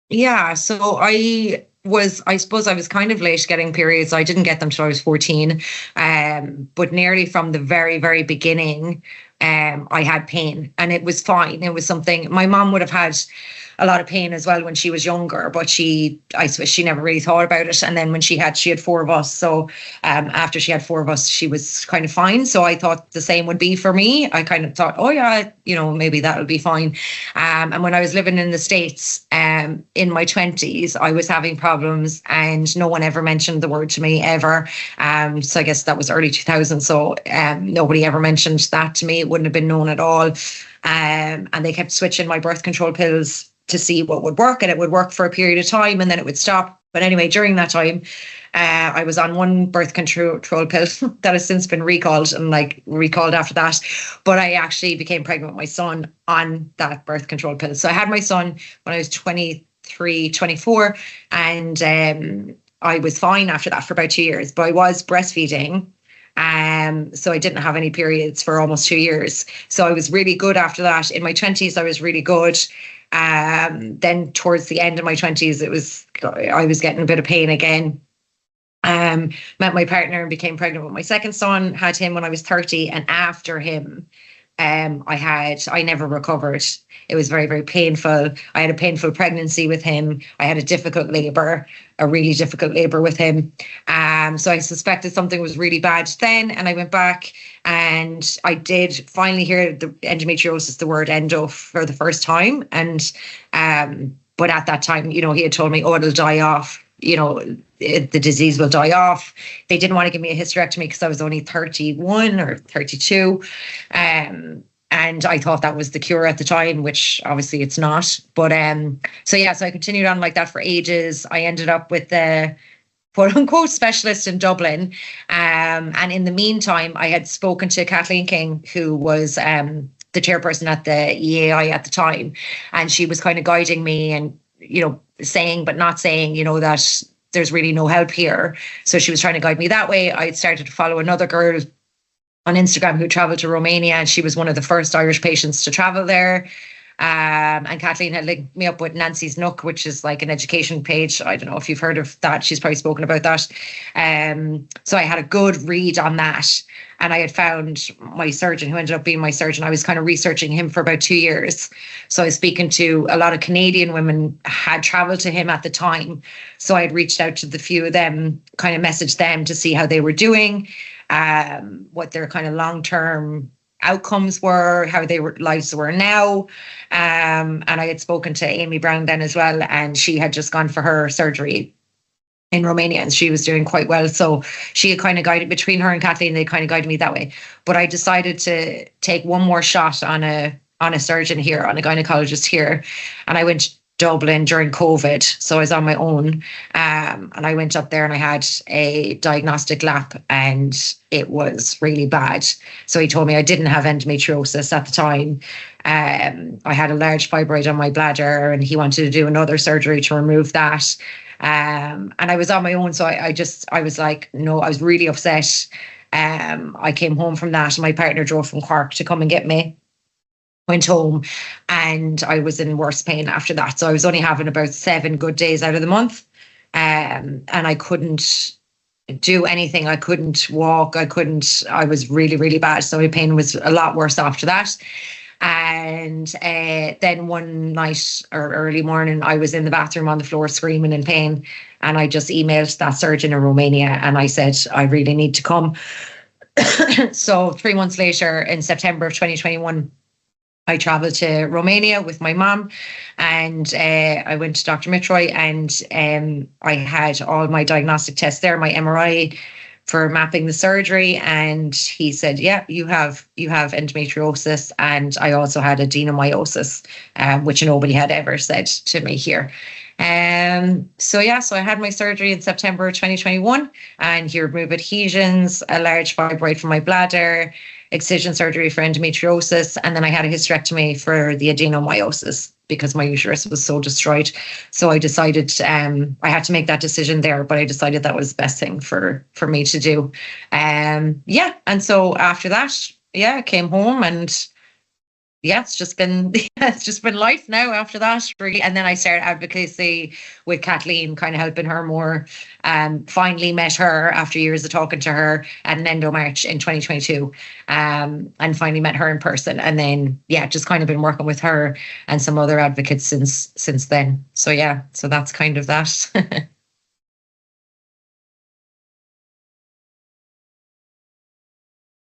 Yeah, so I suppose I was kind of late getting periods. I didn't get them till I was 14. But nearly from the very, very beginning, I had pain and it was fine. It was something my mom would have had a lot of pain as well when she was younger, but I suppose she never really thought about it. And then when she had four of us. So after she had four of us, she was kind of fine. So I thought the same would be for me. I kind of thought, oh yeah, maybe that'll be fine. And when I was living in the States, in my 20s, I was having problems and no one ever mentioned the word to me ever. So I guess that was early 2000s. So nobody ever mentioned that to me. It wouldn't have been known at all. And they kept switching my birth control pills to see what would work, and it would work for a period of time and then it would stop. But anyway, during that time, I was on one birth control pill that has since been recalled and like recalled after that. But I actually became pregnant with my son on that birth control pill. So I had my son when I was 23, 24, and I was fine after that for about 2 years. But I was breastfeeding. So I didn't have any periods for almost 2 years. So I was really good after that. In my 20s, I was really good. Then towards the end of my 20s, I was getting a bit of pain again. Met my partner and became pregnant with my second son, had him when I was 30. And after him, I never recovered. It was very, very painful. I had a painful pregnancy with him. I had a really difficult labor with him. So I suspected something was really bad then. And I went back and I did finally hear the endometriosis, the word endo, for the first time. And, but at that time, he had told me, oh, it'll die off. The disease will die off. They didn't want to give me a hysterectomy because I was only 31 or 32. And I thought that was the cure at the time, which obviously it's not. But so I continued on like that for ages. I ended up with the quote unquote specialist in Dublin. And in the meantime, I had spoken to Kathleen King, who was the chairperson at the EAI at the time. And she was kind of guiding me and, saying, but not saying, that there's really no help here. So she was trying to guide me that way. I started to follow another girl on Instagram who traveled to Romania, and she was one of the first Irish patients to travel there. And Kathleen had linked me up with Nancy's Nook, which is like an education page. I don't know if you've heard of that. She's probably spoken about that. So I had a good read on that. And I had found my surgeon, who ended up being my surgeon. I was kind of researching him for about 2 years. So I was speaking to a lot of Canadian women had traveled to him at the time. So I had reached out to the few of them, kind of messaged them to see how they were doing, what their kind of long-term outcomes were, how lives were now. And I had spoken to Amy Brown then as well, and she had just gone for her surgery in Romania and she was doing quite well. So she had kind of guided between her and Kathleen, they kind of guided me that way. But I decided to take one more shot on a surgeon here, on a gynecologist here. And I went to Dublin during COVID. So I was on my own. And I went up there and I had a diagnostic lap and it was really bad. So he told me I didn't have endometriosis at the time. I had a large fibroid on my bladder and he wanted to do another surgery to remove that. And I was on my own. So I was like, no, I was really upset. I came home from that and my partner drove from Cork to come and get me. Went home and I was in worse pain after that. So I was only having about 7 good days out of the month. And I couldn't do anything. I couldn't walk. I was really, really bad. So my pain was a lot worse after that. And then one night or early morning, I was in the bathroom on the floor screaming in pain. And I just emailed that surgeon in Romania and I said, I really need to come. So 3 months later, in September of 2021, I traveled to Romania with my mom and I went to Dr. Mitroy and I had all my diagnostic tests there, my MRI for mapping the surgery. And he said, yeah, you have endometriosis. And I also had adenomyosis, which nobody had ever said to me here. So I had my surgery in September 2021 and he removed adhesions, a large fibroid from my bladder, excision surgery for endometriosis, and then I had a hysterectomy for the adenomyosis because my uterus was so destroyed. So I decided I had to make that decision there, but I decided that was the best thing for me to do. And so after that, I came home and yeah, it's just been it's just been life now after that, really. And then I started advocacy with Kathleen, kind of helping her more. Finally met her after years of talking to her at an Endo March in 2022. And finally met her in person. And then yeah, just kind of been working with her and some other advocates since then. So yeah, so that's kind of that.